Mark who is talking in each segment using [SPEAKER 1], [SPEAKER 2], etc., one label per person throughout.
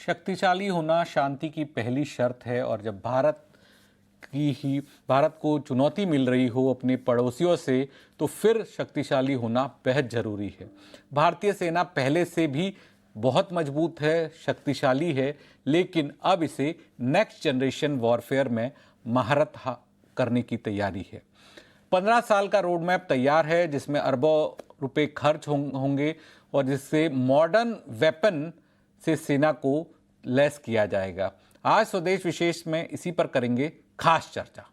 [SPEAKER 1] शक्तिशाली होना शांति की पहली शर्त है और जब भारत को चुनौती मिल रही हो अपने पड़ोसियों से तो फिर शक्तिशाली होना बेहद जरूरी है। भारतीय सेना पहले से भी बहुत मजबूत है, शक्तिशाली है, लेकिन अब इसे नेक्स्ट जनरेशन वॉरफेयर में महारत करने की तैयारी है। 15 साल का रोड मैप तैयार है जिसमें अरबों रुपए खर्च होंगे और जिससे मॉडर्न वेपन से सेना को लैस किया जाएगा। आज स्वदेश विशेष में इसी पर करेंगे खास चर्चा।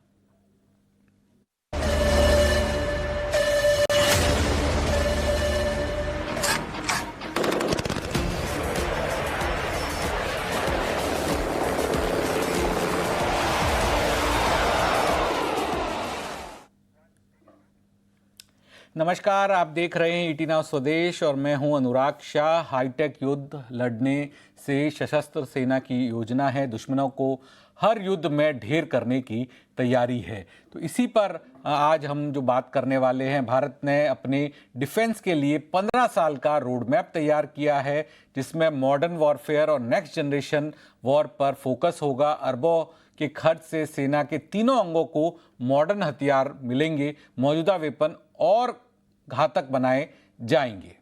[SPEAKER 1] नमस्कार, आप देख रहे हैं ईटी नाउ स्वदेश और मैं हूं अनुराग शाह। हाईटेक युद्ध लड़ने से सशस्त्र सेना की योजना है, दुश्मनों को हर युद्ध में ढेर करने की तैयारी है। तो इसी पर आज हम जो बात करने वाले हैं, भारत ने अपने डिफेंस के लिए 15 साल का रोड मैप तैयार किया है जिसमें मॉडर्न वॉरफेयर और नेक्स्ट जनरेशन वॉर पर फोकस होगा। अरबों के खर्च से सेना के तीनों अंगों को मॉडर्न हथियार मिलेंगे, मौजूदा वेपन और घातक बनाए जाएंगे।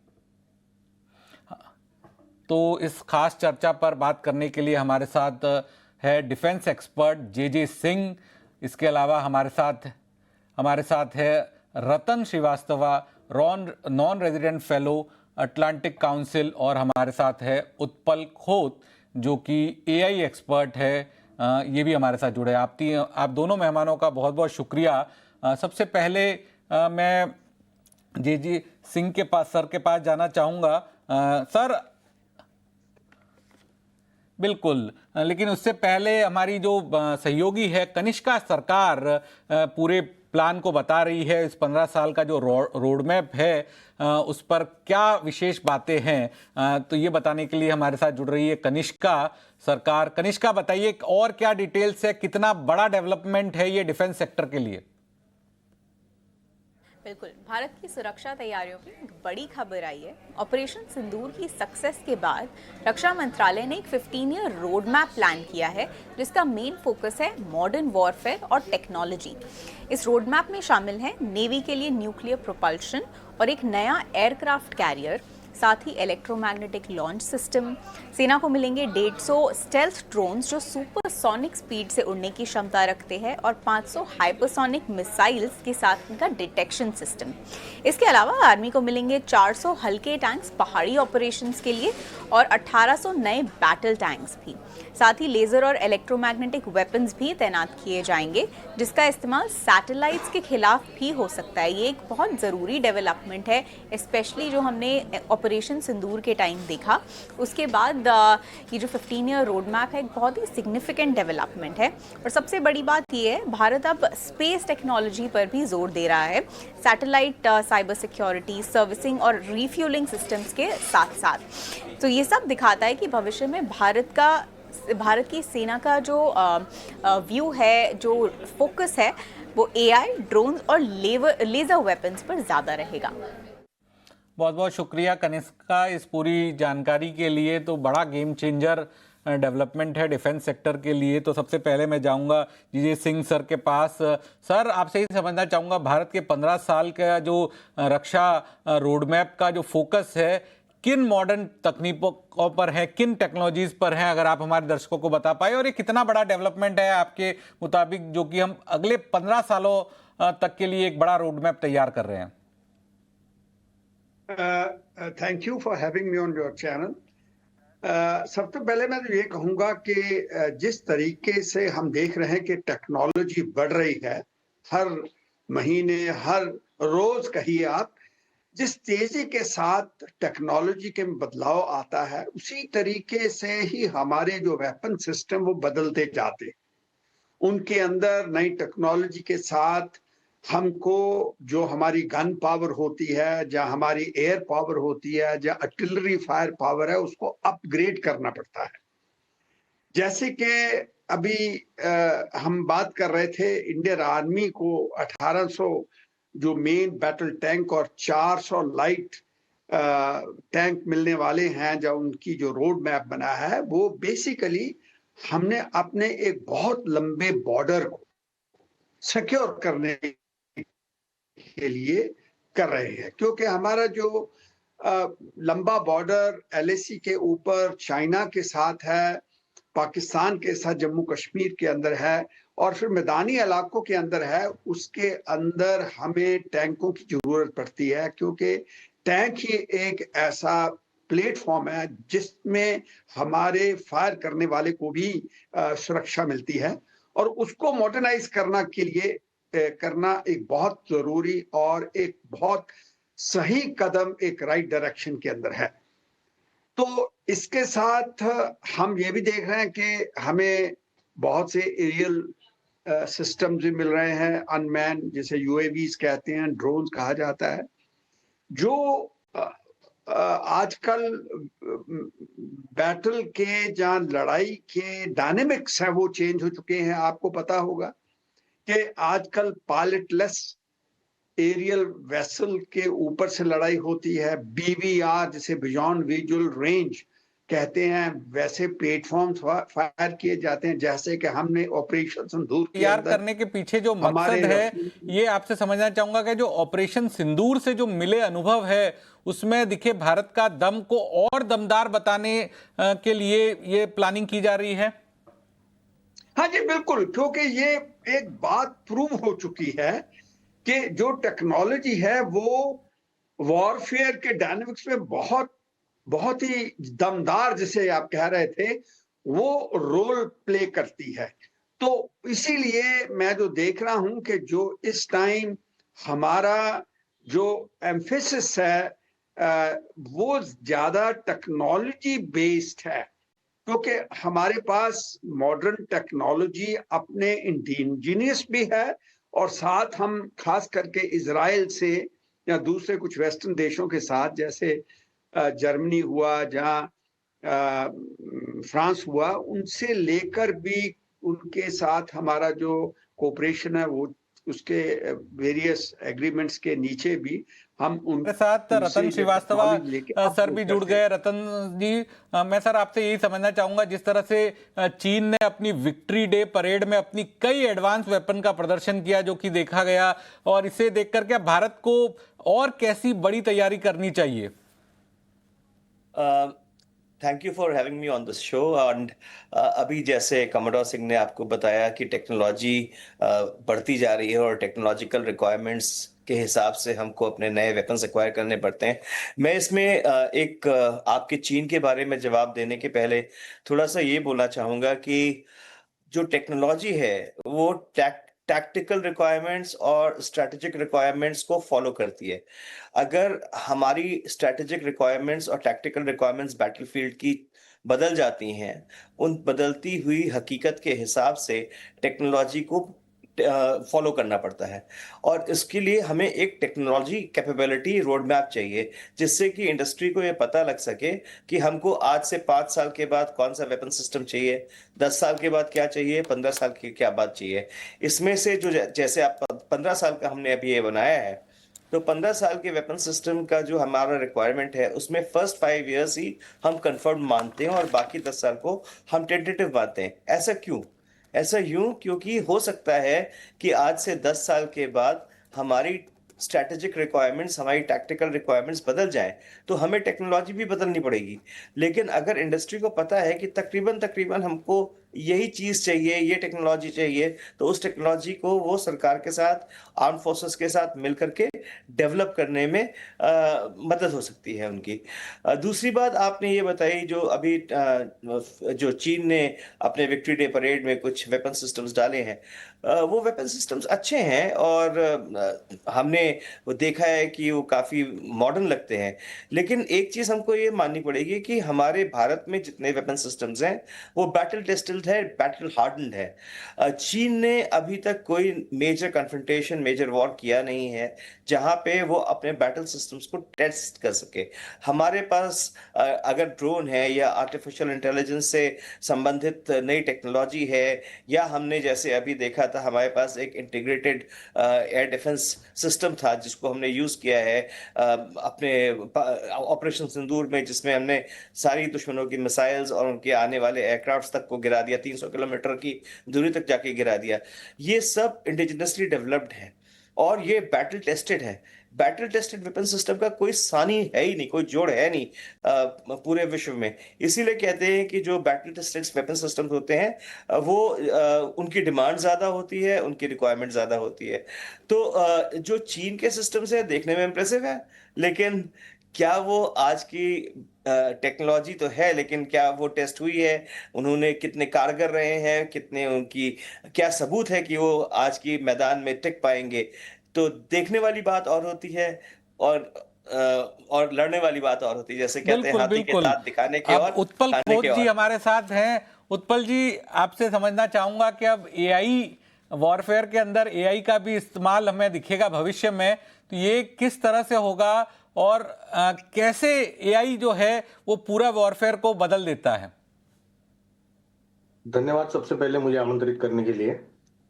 [SPEAKER 1] तो इस खास चर्चा पर बात करने के लिए हमारे साथ है डिफेंस एक्सपर्ट जे सिंह। इसके अलावा हमारे साथ है Ratan Srivastava, non resident fellow Atlantic Council, और हमारे साथ है उत्पल खोत जो कि एआई एक्सपर्ट है। ये भी हमारे साथ जुड़े। आप दोनों मेहमानों का बहुत बहुत शुक्रिया। सबसे पहले मैं जे सिंह के पास जाना चाहूँगा। सर, बिल्कुल, लेकिन उससे पहले हमारी जो सहयोगी है कनिष्का सरकार पूरे प्लान को बता रही है। इस 15 साल का जो रोड मैप है उस पर क्या विशेष बातें हैं, तो ये बताने के लिए हमारे साथ जुड़ रही है कनिष्का सरकार। कनिष्का, बताइए और क्या डिटेल्स है, कितना बड़ा डेवलपमेंट है ये डिफेंस सेक्टर के लिए?
[SPEAKER 2] बिल्कुल, भारत की सुरक्षा तैयारियों की एक बड़ी खबर आई है। ऑपरेशन सिंदूर की सक्सेस के बाद रक्षा मंत्रालय ने एक 15 ईयर रोड मैप प्लान किया है जिसका मेन फोकस है मॉडर्न वॉरफेयर और टेक्नोलॉजी। इस रोड मैप में शामिल है नेवी के लिए न्यूक्लियर प्रोपल्शन और एक नया एयरक्राफ्ट कैरियर, साथ ही इलेक्ट्रोमैग्नेटिक लॉन्च सिस्टम। सेना को मिलेंगे 150 स्टेल्थ ड्रोन्स जो सुपरसोनिक स्पीड से उड़ने की क्षमता रखते हैं और 500 हाइपरसोनिक मिसाइल्स के साथ इनका डिटेक्शन सिस्टम। इसके अलावा आर्मी को मिलेंगे 400 हल्के टैंक्स पहाड़ी ऑपरेशंस के लिए और 1800 नए बैटल टैंक्स भी। साथ ही लेजर और इलेक्ट्रोमैग्नेटिक वेपन्स भी तैनात किए जाएंगे जिसका इस्तेमाल सैटेलाइट्स के खिलाफ भी हो सकता है। ये एक बहुत ज़रूरी डेवलपमेंट है, स्पेशली जो हमने ऑपरेशन सिंदूर के टाइम देखा। उसके बाद ये जो 15 ईयर रोड मैप है एक बहुत ही सिग्निफिकेंट डेवलपमेंट है। और सबसे बड़ी बात ये है, भारत अब स्पेस टेक्नोलॉजी पर भी जोर दे रहा है, सैटेलाइट साइबर सिक्योरिटी, सर्विसिंग और रिफ्यूलिंग सिस्टम्स के साथ साथ। तो ये सब दिखाता है कि भविष्य में भारत की सेना का जो व्यू है, जो फोकस है, वो एआई, ड्रोन्स और लेजर वेपन्स पर ज़्यादा रहेगा।
[SPEAKER 1] बहुत बहुत शुक्रिया कनिष्का इस पूरी जानकारी के लिए। तो बड़ा गेम चेंजर डेवलपमेंट है डिफेंस सेक्टर के लिए। तो सबसे पहले मैं जाऊंगा जे सिंह सर के पास। सर, आपसे ही समझना चाहूँगा, भारत के 15 साल का जो रक्षा रोड मैप का जो फोकस है, किन मॉडर्न तकनीकों पर है, किन टेक्नोलॉजीज पर है, अगर आप हमारे दर्शकों को बता पाए, और ये कितना बड़ा डेवलपमेंट है आपके मुताबिक जो कि हम अगले 15 सालों तक के लिए एक बड़ा रोड मैप तैयार कर रहे हैं?
[SPEAKER 3] Thank you for having me on your channel. सबसे पहले मैं तो ये कहूँगा कि जिस तरीके से हम देख रहे हैं कि टेक्नोलॉजी बढ़ रही है, हर महीने, हर रोज कहिए आप, जिस तेजी के साथ टेक्नोलॉजी के बदलाव आता है, उसी तरीके से ही हमारे जो वेपन सिस्टम वो बदलते जाते। उनके अंदर नई टेक्नोलॉजी के साथ हमको जो हमारी गन पावर होती है, जहाँ हमारी एयर पावर होती है, जहाँ आर्टिलरी फायर पावर है, उसको अपग्रेड करना पड़ता है। जैसे कि अभी हम बात कर रहे थे, इंडियन आर्मी को 1800 जो मेन बैटल टैंक और 400 लाइट टैंक मिलने वाले हैं, जब उनकी जो रोड मैप बना है, वो बेसिकली हमने अपने एक बहुत लंबे बॉर्डर को सिक्योर करने के लिए कर रहे हैं, क्योंकि हमारा जो लंबा बॉर्डर एलएसी के ऊपर चाइना के साथ है, पाकिस्तान के साथ जम्मू कश्मीर के अंदर है, और फिर मैदानी इलाकों के अंदर है, उसके अंदर हमें टैंकों की जरूरत पड़ती है, क्योंकि टैंक ही एक ऐसा प्लेटफॉर्म है जिसमें हमारे फायर करने वाले को भी सुरक्षा मिलती है, और उसको मॉडर्नाइज करना एक बहुत जरूरी और एक बहुत सही कदम एक राइट डायरेक्शन के अंदर है। तो इसके साथ हम ये भी देख रहे हैं कि हमें बहुत से एरियल सिस्टम्स भी मिल रहे हैं, अनमैन, जिसे यूएवीज कहते हैं, ड्रोन्स कहा जाता है, जो आजकल बैटल के जहाँ लड़ाई के डायनेमिक्स हैं वो चेंज हो चुके हैं। आपको पता होगा कि आजकल पायलटलेस एरियल वेसल के ऊपर से लड़ाई होती है, बीवीआर जिसे बियॉन्ड विजुअल रेंज कहते हैं, वैसे प्लेटफॉर्म्स फायर किए जाते हैं, जैसे कि हमने ऑपरेशन सिंदूर के
[SPEAKER 1] तैयार
[SPEAKER 3] अंदर
[SPEAKER 1] करने के पीछे जो मकसद है, ये आपसे समझना चाहूंगा कि जो ऑपरेशन सिंदूर से जो मिले अनुभव है, उसमें दिखे भारत का दम को और दमदार बताने के लिए ये प्लानिंग की जा रही है।
[SPEAKER 3] हाँ जी, बिल्कुल, क्योंकि ये एक बात प्रूव हो चुकी है कि जो टेक्नोलॉजी है वो वॉरफेयर के डायनेमिक्स में बहुत ही दमदार, जिसे आप कह रहे थे, वो रोल प्ले करती है। तो इसीलिए मैं जो देख रहा हूं कि जो इस टाइम हमारा जो एम्फेसिस है वो ज्यादा टेक्नोलॉजी बेस्ड है, क्योंकि हमारे पास मॉडर्न टेक्नोलॉजी अपने इंडिजीनियस भी है, और साथ हम खास करके इजराइल से या दूसरे कुछ वेस्टर्न देशों के साथ, जैसे जर्मनी हुआ, जहाँ फ्रांस हुआ, उनसे लेकर भी उनके साथ हमारा जो कोऑपरेशन है वो उसके वेरियस एग्रीमेंट्स के नीचे भी हम
[SPEAKER 1] मेरे साथ रतन श्रीवास्तव सर भी जुड़ गए। रतन जी, मैं सर आपसे यही समझना चाहूंगा, जिस तरह से चीन ने अपनी विक्ट्री डे परेड में अपनी कई एडवांस वेपन का प्रदर्शन किया, जो कि देखा गया, और इसे देख करके भारत को और कैसी बड़ी तैयारी करनी चाहिए?
[SPEAKER 4] Thank you for having me on this show. And अभी जैसे कमोडोर सिंह ने आपको बताया कि टेक्नोलॉजी बढ़ती जा रही है और टेक्नोलॉजिकल रिक्वायरमेंट्स के हिसाब से हमको अपने नए वेपन्स एक्वायर करने पड़ते हैं। मैं इसमें आपके चीन के बारे में जवाब देने के पहले थोड़ा सा ये बोलना चाहूँगा कि जो टेक्नोलॉजी है वो टैक्टिकल रिक्वायरमेंट्स और स्ट्रैटेजिक रिक्वायरमेंट्स को फॉलो करती है। अगर हमारी स्ट्रैटेजिक रिक्वायरमेंट्स और टैक्टिकल रिक्वायरमेंट्स बैटलफील्ड की बदल जाती हैं, उन बदलती हुई हकीकत के हिसाब से टेक्नोलॉजी को फॉलो करना पड़ता है, और इसके लिए हमें एक टेक्नोलॉजी कैपेबिलिटी रोड मैप चाहिए, जिससे कि इंडस्ट्री को ये पता लग सके कि हमको आज से 5 साल के बाद कौन सा वेपन सिस्टम चाहिए, 10 साल के बाद क्या चाहिए, 15 साल की क्या बात चाहिए। इसमें से जो जैसे आप 15 साल का हमने अभी ये बनाया है, तो 15 साल के वेपन सिस्टम का जो हमारा रिक्वायरमेंट है, उसमें फर्स्ट 5 इयर्स ही हम कंफर्म मानते हैं और बाकी 10 साल को हम टेंटेटिव मानते हैं। ऐसा क्यों? ऐसा यूं क्योंकि हो सकता है कि आज से 10 साल के बाद हमारी स्ट्रैटेजिक रिक्वायरमेंट्स, हमारी टैक्टिकल रिक्वायरमेंट्स बदल जाएं, तो हमें टेक्नोलॉजी भी बदलनी पड़ेगी। लेकिन अगर इंडस्ट्री को पता है कि तकरीबन हमको यही चीज़ चाहिए, ये टेक्नोलॉजी चाहिए, तो उस टेक्नोलॉजी को वो सरकार के साथ, आर्म फोर्सेस के साथ मिलकर के डेवलप करने में मदद हो सकती है उनकी। दूसरी बात आपने ये बताई, जो अभी जो चीन ने अपने विक्ट्री डे परेड में कुछ वेपन सिस्टम्स डाले हैं, वो वेपन सिस्टम्स अच्छे हैं और हमने वो देखा है कि वो काफ़ी मॉडर्न लगते हैं। लेकिन एक चीज़ हमको ये माननी पड़ेगी कि हमारे भारत में जितने वेपन सिस्टम्स हैं वो बैटल टेस्टेड सेटल्ड है, बैटल हार्डन्ड है। चीन ने अभी तक कोई मेजर कन्फ्रंटेशन, मेजर वॉर किया नहीं है जहां पे वो अपने बैटल सिस्टम्स को टेस्ट कर सके। हमारे पास अगर ड्रोन है या आर्टिफिशियल इंटेलिजेंस से संबंधित नई टेक्नोलॉजी है, या हमने जैसे अभी देखा था हमारे पास एक इंटीग्रेटेड एयर डिफेंस सिस्टम था जिसको हमने यूज किया है अपने ऑपरेशन सिंदूर में, जिसमें हमने सारी दुश्मनों की मिसाइल्स और उनके आने वाले एयरक्राफ्ट तक को गिरा दिया, 300 किलोमीटर की दूरी तक जाके गिरा दिया। ये सब इंडिजिनसली डेवलप्ड है और ये बैटल टेस्टेड है। बैटल टेस्टेड वेपन सिस्टम का कोई सानी है ही नहीं, कोई जोड़ है नहीं पूरे विश्व में। इसीलिए कहते हैं कि जो बैटल टेस्टेड वेपन सिस्टम होते हैं वो उनकी डिमांड ज्यादा होती है, उनकी रिक्वायरमेंट ज्यादा होती है। तो जो चीन के सिस्टम्स है देखने में इंप्रेसिव है, लेकिन क्या वो आज की टेक्नोलॉजी तो है, लेकिन क्या वो टेस्ट हुई है, उन्होंने कितने कारगर रहे हैं, कितने उनकी क्या सबूत है कि वो आज की मैदान में टिक पाएंगे, तो देखने वाली बात और होती है और लड़ने वाली बात और होती है। जैसे कहते हैं
[SPEAKER 1] बिल्कुल
[SPEAKER 4] हाथी के
[SPEAKER 1] बिल्कुल।
[SPEAKER 4] दांत दिखाने के
[SPEAKER 1] अब
[SPEAKER 4] और
[SPEAKER 1] उत्पल
[SPEAKER 4] खाने
[SPEAKER 1] खोत
[SPEAKER 4] के
[SPEAKER 1] जी
[SPEAKER 4] और।
[SPEAKER 1] हमारे साथ हैं। उत्पल जी, आपसे समझना चाहूंगा कि अब एआई वॉरफेयर के अंदर एआई का भी इस्तेमाल हमें दिखेगा भविष्य में, तो ये किस तरह से होगा और कैसे एआई जो है वो पूरा वॉरफेयर को बदल देता है?
[SPEAKER 5] धन्यवाद सबसे पहले मुझे आमंत्रित करने के लिए।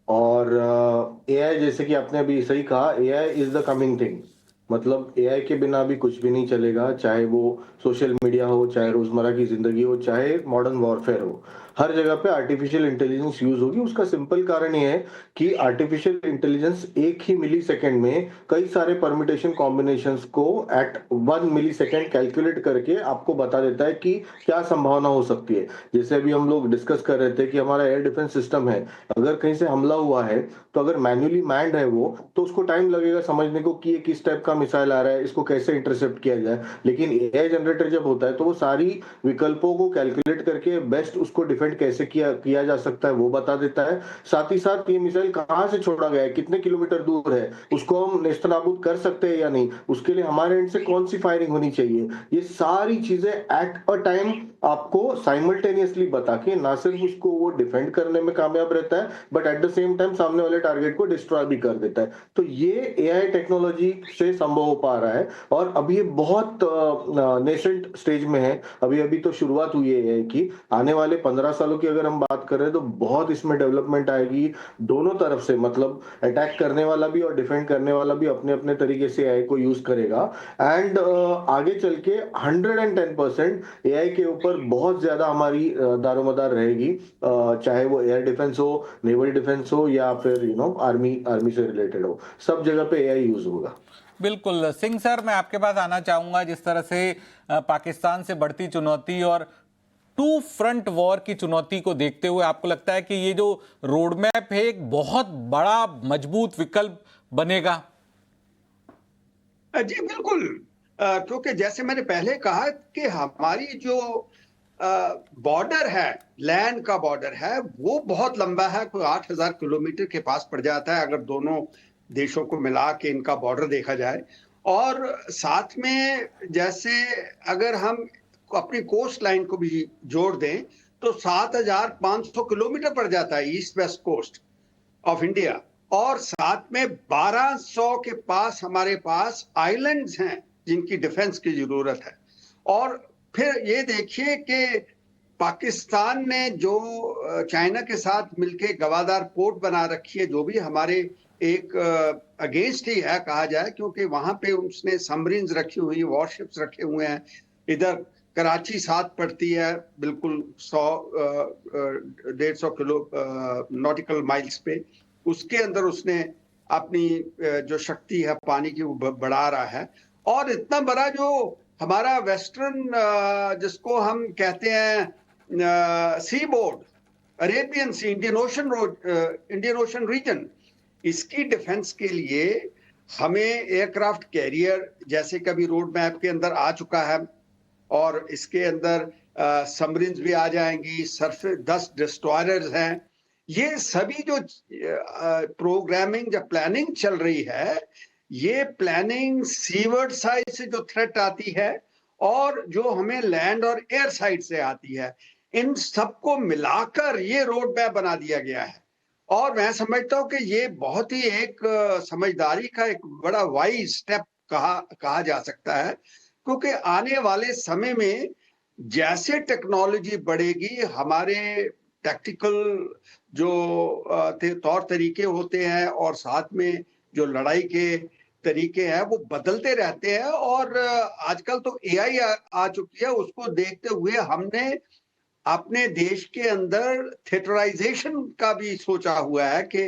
[SPEAKER 5] और एआई, जैसे कि आपने अभी सही कहा, AI is the coming thing. मतलब एआई के बिना अभी कुछ भी नहीं चलेगा, चाहे वो सोशल मीडिया हो, चाहे रोजमर्रा की जिंदगी हो, चाहे मॉडर्न वॉरफेयर हो, हर जगह पे आर्टिफिशियल इंटेलिजेंस यूज होगी। उसका सिंपल कारण ये है कि आर्टिफिशियल इंटेलिजेंस एक ही मिली सेकेंड में कई सारे परम्यूटेशन कॉम्बिनेशंस को एट 1 मिली सेकेंड कैलकुलेट करके आपको बता देता है कि क्या संभावना हो सकती है। जैसे अभी हम लोग डिस्कस कर रहे थे कि हमारा एयर डिफेंस सिस्टम है, अगर कहीं से हमला हुआ है तो अगर मैन्युअली मैन्ड है वो, तो उसको टाइम लगेगा समझने को कि ये किस टाइप का मिसाइल आ रहा है, इसको कैसे इंटरसेप्ट किया जाए। लेकिन एआई जनरेटर जब होता है तो वो सारी विकल्पों को कैलकुलेट करके बेस्ट उसको डिफेंड कैसे किया जा सकता है वो बता देता है। साथ ही साथ ये मिसाइल कहां से छोड़ा गया है, कितने किलोमीटर दूर है, उसको हम नेस्तनाबूद कर सकते हैं या नहीं, उसके लिए हमारे एंड से कौन सी फायरिंग होनी चाहिए, ये सारी चीजें एट अ टाइम आपको साइमल्टेनियसली बता के ना सिर्फ उसको वो डिफेंड करने में कामयाब रहता है, but at the same time सामने वाले टारगेट को डिस्ट्रॉय भी कर देता है। तो ये एआई टेक्नोलॉजी से संभव हो पा रहा है और अभी ये बहुत नेसेंट स्टेज में है। अभी तो शुरुआत हुई है एआई की। आने वाले 15 सालों की अगर हम बात करें तो बहुत इसमें डेवलपमेंट आएगी दोनों तरफ से। मतलब अटैक करने वाला भी और डिफेंड करने वाला भी अपने अपने तरीके से एआई को यूज करेगा। एंड आगे चल के 110% एआई के ऊपर बहुत ज्यादा हमारी दारोमदार रहेगी, चाहे वो एयर डिफेंस हो, नेवल डिफेंस हो, या फिर आर्मी से रिलेटेड हो, सब जगह पे एआई यूज होगा।
[SPEAKER 1] बिल्कुल। सिंह सर, मैं आपके पास आना चाहूंगा। जिस तरह से पाकिस्तान से बढ़ती चुनौती और टू फ्रंट वॉर की चुनौती को देखते हुए आपको लगता है कि ये जो रोड मैप है एक बहुत बड़ा मजबूत विकल्प बनेगा?
[SPEAKER 3] जी बिल्कुल। क्योंकि जैसे मैंने पहले कहा कि हमारी जो बॉर्डर है, लैंड का बॉर्डर है, वो बहुत लंबा है, कोई 8,000 किलोमीटर के पास पड़ जाता है अगर दोनों देशों को मिला के इनका बॉर्डर देखा जाए। और साथ में जैसे अगर हम अपनी कोस्ट लाइन को भी जोड़ दें तो 7,500 किलोमीटर पड़ जाता है east west coast of India. और साथ में 1200 के पास हमारे पास आइलैंड्स हैं जिनकी डिफेंस की जरूरत है। और फिर ये देखिए कि पाकिस्तान ने जो चाइना के साथ मिलके गवादार पोर्ट बना रखी है, जो भी हमारे एक अगेंस्ट ही है कहा जाए, क्योंकि वहां पे उसने सबमरीन्स रखी हुई, वॉरशिप्स रखे हुए हैं। इधर कराची साथ पड़ती है बिल्कुल 100-150 किलो नॉटिकल माइल्स पे, उसके अंदर उसने अपनी जो शक्ति है पानी की वो बढ़ा रहा है। और इतना बड़ा जो हमारा वेस्टर्न जिसको हम कहते हैं सी बोर्ड, अरेबियन सी, इंडियन ओशन रीजन, इसकी डिफेंस के लिए हमें एयरक्राफ्ट कैरियर जैसे कभी रोड मैप के अंदर आ चुका है, और इसके अंदर सबमरीन्स भी आ जाएंगी, सरफेस 10 डिस्ट्रॉयर्स हैं। ये सभी जो प्रोग्रामिंग या प्लानिंग चल रही है, ये प्लानिंग सीवर्ड साइड से जो थ्रेट आती है और जो हमें लैंड और एयर साइड से आती है, इन सबको मिलाकर ये रोड मैप बना दिया गया है। और मैं समझता हूँ कि ये बहुत ही एक समझदारी का एक बड़ा वाइज स्टेप कहा जा सकता है, क्योंकि आने वाले समय में जैसे टेक्नोलॉजी बढ़ेगी, हमारे टैक्टिकल जो तौर तरीके होते हैं और साथ में जो लड़ाई के तरीके हैं वो बदलते रहते हैं। और आजकल तो एआई आ चुकी है, उसको देखते हुए हमने अपने देश के अंदर थिएटराइजेशन का भी सोचा हुआ है कि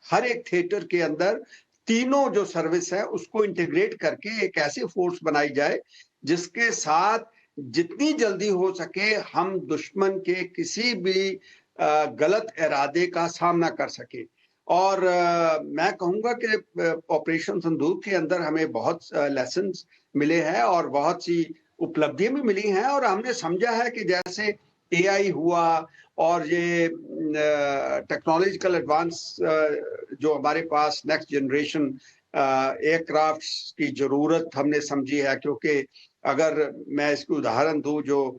[SPEAKER 3] हर एक थिएटर के अंदर तीनों जो सर्विस है उसको इंटीग्रेट करके एक ऐसी फोर्स बनाई जाए जिसके साथ जितनी जल्दी हो सके हम दुश्मन के किसी भी गलत इरादे का सामना कर सके। और मैं कहूंगा कि ऑपरेशन सिंदूर के अंदर हमें बहुत लेसन्स मिले हैं और बहुत सी उपलब्धियां भी मिली हैं, और हमने समझा है कि जैसे एआई हुआ और ये टेक्नोलॉजिकल एडवांस जो हमारे पास नेक्स्ट जनरेशन एयरक्राफ्ट्स की जरूरत हमने समझी है, क्योंकि अगर मैं इसकी उदाहरण दूं, जो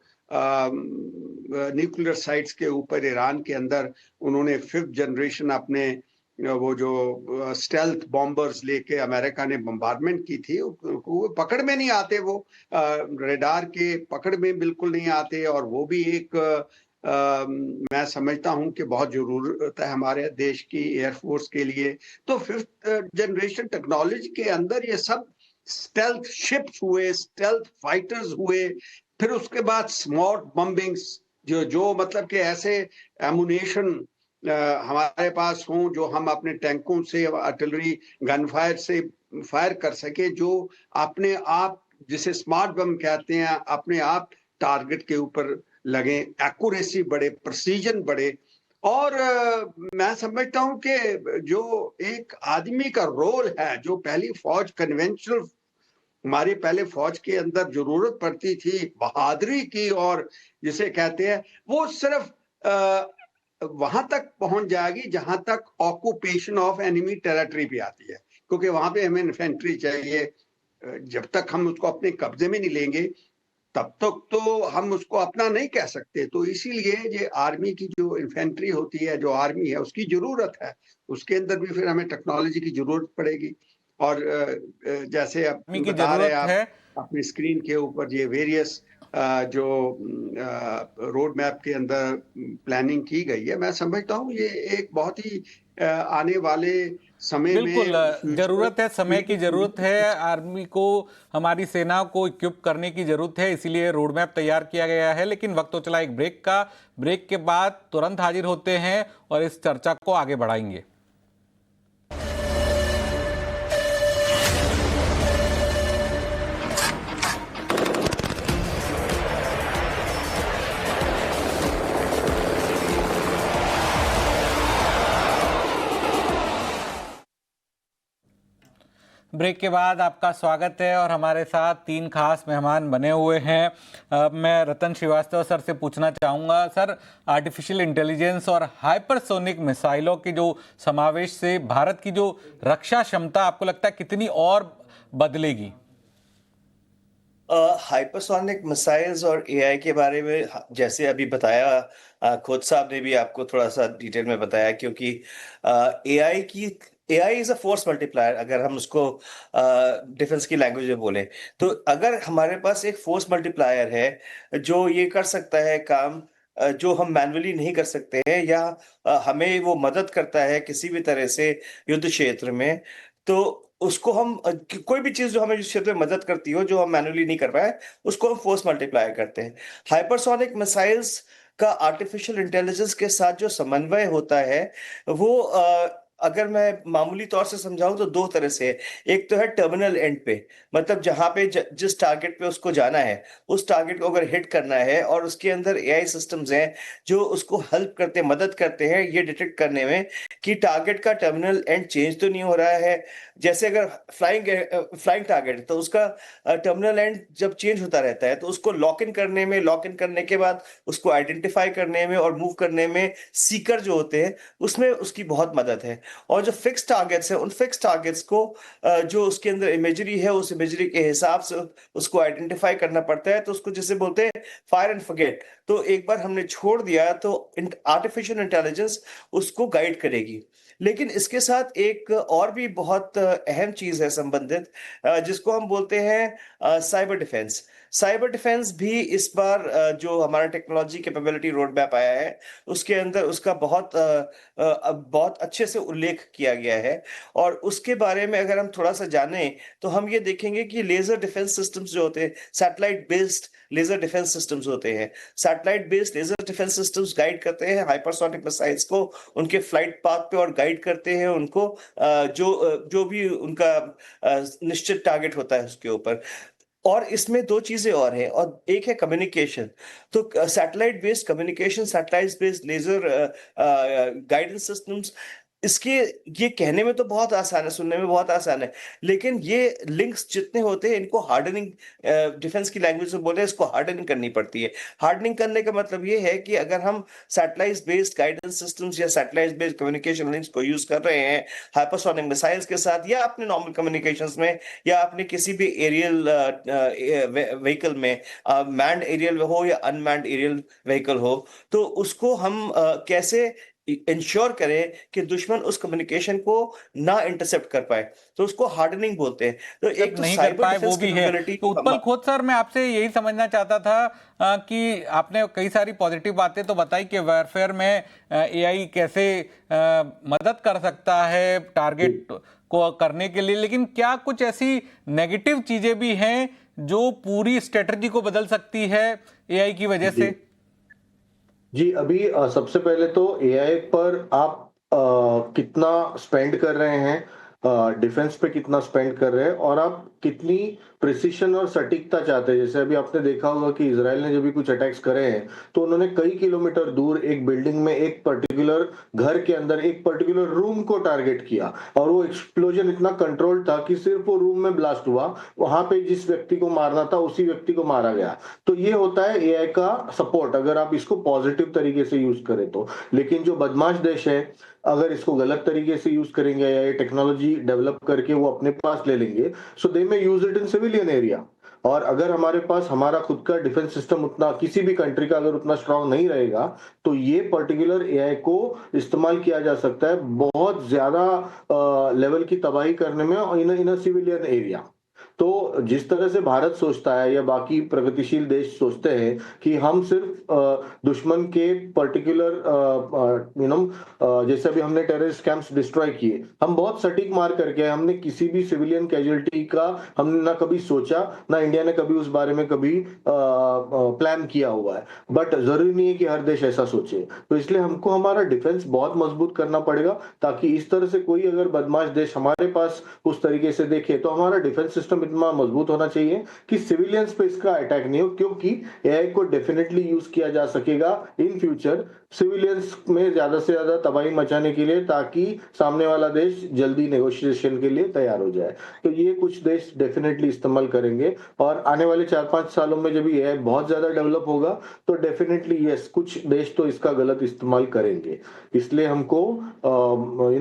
[SPEAKER 3] न्यूक्लियर साइट्स के ऊपर ईरान के अंदर उन्होंने 5th जनरेशन अपने वो जो स्टेल्थ बॉम्बर्स लेके अमेरिका ने बम्बार्डमेंट की थी, वो पकड़ में नहीं आते, वो रेडार के पकड़ में बिल्कुल नहीं आते। और वो भी एक मैं समझता हूं कि बहुत जरूरत है हमारे देश की एयरफोर्स के लिए। तो 5th जनरेशन टेक्नोलॉजी के अंदर ये सब स्टेल्थ शिप्स हुए, स्टेल्थ फाइटर्स हुए, फिर उसके बाद स्मार्ट बम्बिंग्स जो मतलब कि ऐसे एमुनेशन हमारे पास हों जो हम अपने टैंकों से, आर्टिलरी गन फायर से फायर कर सके, जो अपने आप, जिसे स्मार्ट बम कहते हैं, अपने आप टारगेट के ऊपर लगे, एक्यूरेसी बढ़े, प्रिसीजन बढ़े। और मैं समझता हूं कि जो एक आदमी का रोल है, जो पहली फौज कन्वेंशनल हमारी पहले फौज के अंदर जरूरत पड़ती थी बहादुरी की, और जिसे कहते हैं, वो सिर्फ वहां तक पहुंच जाएगी जहां तक ऑक्यूपेशन ऑफ एनिमी टेरिटरी भी आती है, क्योंकि वहां पे हमें इन्फेंट्री चाहिए। जब तक हम उसको अपने कब्जे में नहीं लेंगे तब तक तो हम उसको अपना नहीं कह सकते। तो इसीलिए ये आर्मी की जो इन्फेंट्री होती है, जो आर्मी है, उसकी जरूरत है, उसके अंदर भी फिर हमें टेक्नोलॉजी की जरूरत पड़ेगी। और जैसे आप
[SPEAKER 1] आर्मी की
[SPEAKER 3] बता रहे हैं,
[SPEAKER 1] जरूरत
[SPEAKER 3] आप
[SPEAKER 1] है।
[SPEAKER 3] अपनी स्क्रीन के ऊपर ये वेरियस जो रोड मैप के अंदर प्लानिंग की गई है, मैं समझता हूँ ये एक बहुत ही आने वाले समय
[SPEAKER 1] बिल्कुल
[SPEAKER 3] में
[SPEAKER 1] जरूरत है, समय की जरूरत है, आर्मी को, हमारी सेना को इक्विप करने की जरूरत है, इसीलिए रोड मैप तैयार किया गया है। लेकिन वक्त तो चला एक ब्रेक का, ब्रेक के बाद तुरंत हाजिर होते हैं और इस चर्चा को आगे बढ़ाएंगे। ब्रेक के बाद आपका स्वागत है और हमारे साथ 3 खास मेहमान बने हुए हैं। मैं रतन श्रीवास्तव सर से पूछना चाहूँगा, सर, आर्टिफिशियल इंटेलिजेंस और हाइपरसोनिक मिसाइलों के जो समावेश से भारत की जो रक्षा क्षमता आपको लगता है कितनी और बदलेगी?
[SPEAKER 4] हाइपरसोनिक मिसाइल्स और एआई के बारे में जैसे अभी बताया, खुद साहब ने भी आपको थोड़ा सा डिटेल में बताया, क्योंकि AI is a force multiplier, अगर हम उसको डिफेंस की लैंग्वेज में बोले तो। अगर हमारे पास एक फोर्स मल्टीप्लायर है जो ये कर सकता है काम जो हम मैन्युअली नहीं कर सकते हैं, या हमें वो मदद करता है किसी भी तरह से युद्ध क्षेत्र में, तो उसको हम कोई भी चीज जो हमें इस क्षेत्र में मदद करती हो जो हम मैन्युअली नहीं कर पाए, उसको हम फोर्स मल्टीप्लायर करते हैं। हाइपरसोनिक मिसाइल्स का आर्टिफिशियल इंटेलिजेंस के साथ जो समन्वय होता है वो अगर मैं मामूली तौर से समझाऊं तो 2 तरह से है। एक तो है टर्मिनल एंड पे, मतलब जहां पे जिस टारगेट पे उसको जाना है उस टारगेट को अगर हिट करना है, और उसके अंदर एआई सिस्टम्स हैं जो उसको हेल्प करते, मदद करते हैं ये डिटेक्ट करने में कि टारगेट का टर्मिनल एंड चेंज तो नहीं हो रहा है। जैसे अगर फ्लाइंग टारगेट, तो उसका टर्मिनल एंड जब चेंज होता रहता है तो उसको लॉक इन करने के बाद उसको आइडेंटिफाई करने में और मूव करने में सीकर जो होते हैं उसमें उसकी बहुत मदद है। और जो फिक्स टारगेट्स है, उन फिक्स टारगेट्स को जो उसके अंदर इमेजरी है, उस इमेजरी के हिसाब से उसको आइडेंटिफाई करना पड़ता है। तो उसको जैसे बोलते हैं फायर एंड फॉरगेट, तो एक बार हमने छोड़ दिया तो आर्टिफिशियल इंटेलिजेंस उसको गाइड करेगी। लेकिन इसके साथ एक और भी बहुत अहम चीज है संबंधित, जिसको हम बोलते हैं साइबर डिफेंस। साइबर डिफेंस भी इस बार जो हमारा टेक्नोलॉजी कैपेबिलिटी रोड मैप आया है, उसके अंदर उसका बहुत अच्छे से उल्लेख किया गया है। और उसके बारे में अगर हम थोड़ा सा जाने तो हम ये देखेंगे कि लेजर डिफेंस सिस्टम्स जो होते हैं, satellite based laser defence systems होते हैं। Satellite based laser defence systems guide करते हैं हाइपरसोनिक मिसाइल्स को उनके फ्लाइट पाथ पे, और गाइड करते हैं उनको जो भी उनका निश्चित टारगेट होता है उसके ऊपर। और इसमें दो चीजें और हैं, और एक है कम्युनिकेशन। तो satellite based communication, satellite based laser guidance systems, इसके ये कहने में तो बहुत आसान है, सुनने में बहुत आसान है, लेकिन ये लिंक्स जितने होते हैं इनको हार्डनिंग, डिफेंस की लैंग्वेज में बोले, इसको हार्डनिंग करनी पड़ती है। हार्डनिंग करने का मतलब ये है कि अगर हम सैटेलाइट बेस्ड गाइडेंस सिस्टम्स या सैटेलाइट बेस्ड कम्युनिकेशन लिंक्स को यूज कर रहे हैं हाइपरसोनिक मिसाइल्स के साथ, या अपने नॉर्मल कम्युनिकेशंस में, या अपने किसी भी एरियल व्हीकल में, मैन्ड एरियल हो या अनमैन्ड एरियल व्हीकल हो, तो उसको हम कैसे इंश्योर करें कि दुश्मन उस कम्युनिकेशन को ना इंटरसेप्ट कर पाए, तो उसको हार्डनिंग बोलते हैं। तो एक तो
[SPEAKER 1] नहीं कर
[SPEAKER 4] साइबर
[SPEAKER 1] पाए वो
[SPEAKER 4] डिफेंस
[SPEAKER 1] भी है।
[SPEAKER 4] कैपेबिलिटी
[SPEAKER 1] तो उत्पल खोत सर, मैं आपसे यही समझना चाहता था कि आपने कई सारी पॉजिटिव बातें तो बताई कि वारफेयर में एआई कैसे मदद कर सकता है टारगेट को करने के लिए, लेकिन क्या कुछ ऐसी नेगेटिव चीजें भी हैं जो पूरी स्ट्रेटजी को बदल सकती है एआई की वजह से?
[SPEAKER 5] जी, अभी सबसे पहले तो एआई पर आप कितना स्पेंड कर रहे हैं, डिफेंस पे कितना स्पेंड कर रहे हैं, और आप कितनी प्रिसिशन और सटीकता चाहते हैं। जैसे अभी आपने देखा होगा कि इजराइल ने जब भी कुछ अटैक्स करे हैं तो उन्होंने कई किलोमीटर दूर एक बिल्डिंग में, एक पर्टिकुलर घर के अंदर, एक पर्टिकुलर रूम को टारगेट किया, और वो एक्सप्लोजन इतना कंट्रोल था कि सिर्फ वो रूम में ब्लास्ट हुआ, वहां पे जिस व्यक्ति को मारना था उसी व्यक्ति को मारा गया। तो ये होता है एआई का सपोर्ट, अगर आप इसको पॉजिटिव तरीके से यूज करें तो। लेकिन जो बदमाश देश है, अगर इसको गलत तरीके से यूज करेंगे या ये टेक्नोलॉजी डेवलप करके वो अपने पास ले लेंगे, सो दे में use it in civilian area. और अगर हमारे पास हमारा खुद का डिफेंस सिस्टम उतना, किसी भी कंट्री का अगर उतना स्ट्रांग नहीं रहेगा, तो ये पर्टिकुलर एआई को इस्तेमाल किया जा सकता है बहुत ज्यादा लेवल की तबाही करने में इन अ सिविलियन एरिया। तो जिस तरह से भारत सोचता है या बाकी प्रगतिशील देश सोचते हैं कि हम सिर्फ दुश्मन के पर्टिकुलर जैसे भी हमने टेररिस्ट कैंप्स डिस्ट्रॉय किए, हम बहुत सटीक मार करके, हमने किसी भी सिविलियन कैजुअलिटी का हमने ना कभी सोचा, ना इंडिया ने कभी उस बारे में कभी प्लान किया हुआ है। बट जरूरी नहीं है कि हर देश ऐसा सोचे, तो इसलिए हमको हमारा डिफेंस बहुत मजबूत करना पड़ेगा, ताकि इस तरह से कोई अगर बदमाश देश हमारे पास उस तरीके से देखे, तो हमारा डिफेंस सिस्टम इतना मजबूत होना चाहिए कि सिविलियंस पे इसका अटैक नहीं हो। क्योंकि एआई को डेफिनेटली यूज किया जा सकेगा इन फ्यूचर सिविलियंस में ज्यादा से ज्यादा तबाही मचाने के लिए, ताकि सामने वाला देश जल्दी नेगोशिएशन के लिए तैयार हो जाए। तो ये कुछ देश डेफिनेटली इस्तेमाल करेंगे, और आने वाले 4-5 सालों में जब एआई बहुत ज्यादा डेवलप होगा तो डेफिनेटली यस, कुछ देश तो इसका गलत इस्तेमाल करेंगे। इसलिए हमको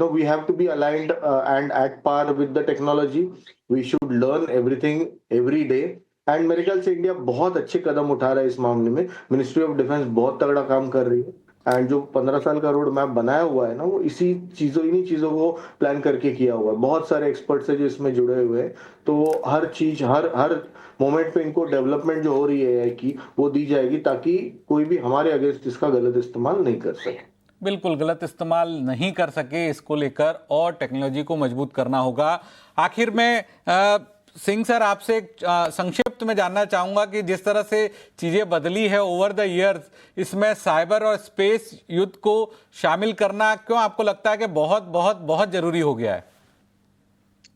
[SPEAKER 5] we have to be aligned and at par with the technology. We should learn everything every day, and मेरे ख्याल से इंडिया बहुत अच्छे कदम उठा रहा है इस मामले में। मिनिस्ट्री ऑफ डिफेंस बहुत तगड़ा काम कर रही है, एंड जो 15 साल का रोड मैप बनाया हुआ है ना, वो इन्हीं चीजों को प्लान करके किया हुआ है। बहुत सारे एक्सपर्ट्स है जो इसमें जुड़े हुए हैं, तो हर चीज, हर मोमेंट पे इनको डेवलपमेंट जो हो रही है एआई की, वो दी जाएगी, ताकि कोई भी हमारे अगेंस्ट इसका गलत इस्तेमाल नहीं कर सके।
[SPEAKER 1] बिल्कुल गलत इस्तेमाल नहीं कर सके, इसको लेकर और टेक्नोलॉजी को मजबूत करना होगा। आखिर में सिंह सर, आपसे संक्षिप्त में जानना चाहूंगा कि जिस तरह से चीजें बदली है ओवर द इयर्स, इसमें साइबर और स्पेस युद्ध को शामिल करना क्यों आपको लगता है कि बहुत बहुत बहुत जरूरी हो गया है?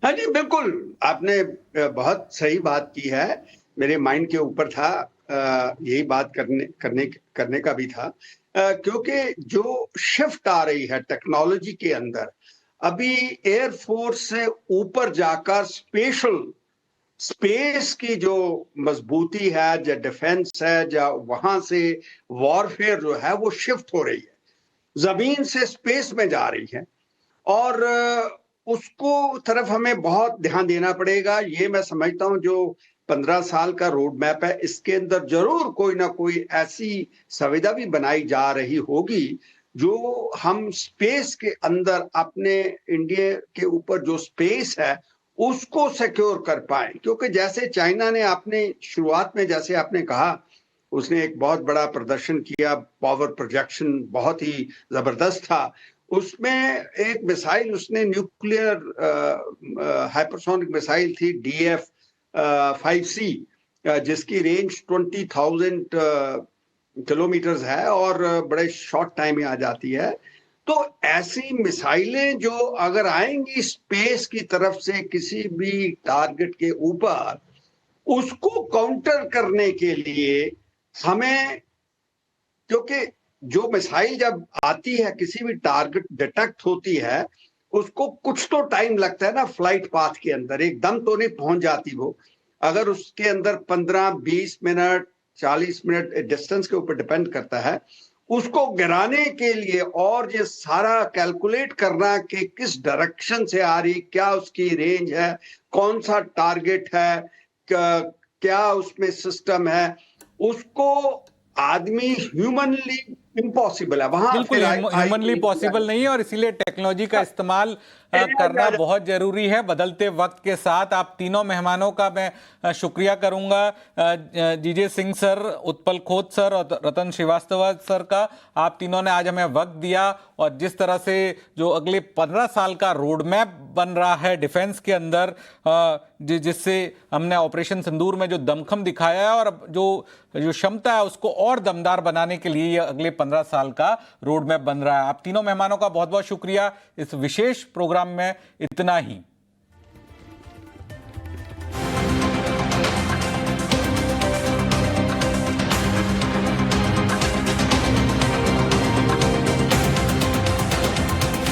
[SPEAKER 3] हाँ जी, बिल्कुल, आपने बहुत सही बात की है। मेरे माइंड के ऊपर था, यही बात करने का भी था, क्योंकि जो शिफ्ट आ रही है टेक्नोलॉजी के अंदर, अभी एयरफोर्स से ऊपर जाकर स्पेस की जो मजबूती है, जो डिफेंस है, जो वहां से वॉरफेयर जो है वो शिफ्ट हो रही है, जमीन से स्पेस में जा रही है। और उसको तरफ हमें बहुत ध्यान देना पड़ेगा। ये मैं समझता हूँ जो 15 साल का रोड मैप है, इसके अंदर जरूर कोई ना कोई ऐसी सुविधा भी बनाई जा रही होगी जो हम स्पेस के अंदर अपने इंडिया के ऊपर जो स्पेस है उसको सिक्योर कर पाए। क्योंकि जैसे चाइना ने अपने शुरुआत में, जैसे आपने कहा, उसने एक बहुत बड़ा प्रदर्शन किया, पावर प्रोजेक्शन बहुत ही जबरदस्त था। उसमें एक मिसाइल उसने न्यूक्लियर हाइपरसोनिक मिसाइल थी DF 5C, जिसकी रेंज 20,000 किलोमीटर्स है और बड़े शॉर्ट टाइम में आ जाती है। तो ऐसी मिसाइलें जो अगर आएंगी स्पेस की तरफ से किसी भी टारगेट के ऊपर, उसको काउंटर करने के लिए हमें, क्योंकि जो मिसाइल जब आती है, किसी भी टारगेट डिटेक्ट होती है, उसको कुछ तो टाइम लगता है ना फ्लाइट पाथ के अंदर, एकदम तो नहीं पहुंच जाती वो। अगर उसके अंदर 15-20 मिनट 40 मिनट डिस्टेंस के ऊपर डिपेंड करता है, उसको गिराने के लिए और ये सारा कैलकुलेट करना कि किस डायरेक्शन से आ रही, क्या उसकी रेंज है, कौन सा टारगेट है, क्या उसमें सिस्टम है, उसको आदमी ह्यूमनली इम्पॉसिबल है वहां।
[SPEAKER 1] बिल्कुल ह्यूमनली पॉसिबल नहीं है और इसीलिए टेक्नोलॉजी का इस्तेमाल करना बहुत जरूरी है। बदलते वक्त के साथ आप तीनों मेहमानों का मैं शुक्रिया करूंगा, जीजे सिंह सर, उत्पल खोत सर और रतन श्रीवास्तव सर का। आप तीनों ने आज हमें वक्त दिया और जिस तरह से जो अगले 15 साल का रोड मैप बन रहा है डिफेंस के अंदर, जिससे हमने ऑपरेशन सिंदूर में जो दमखम दिखाया है और जो क्षमता है उसको और दमदार बनाने के लिए ये अगले 15 साल का रोड मैप बन रहा है। आप तीनों मेहमानों का बहुत बहुत शुक्रिया। इस विशेष प्रोग्राम में इतना ही।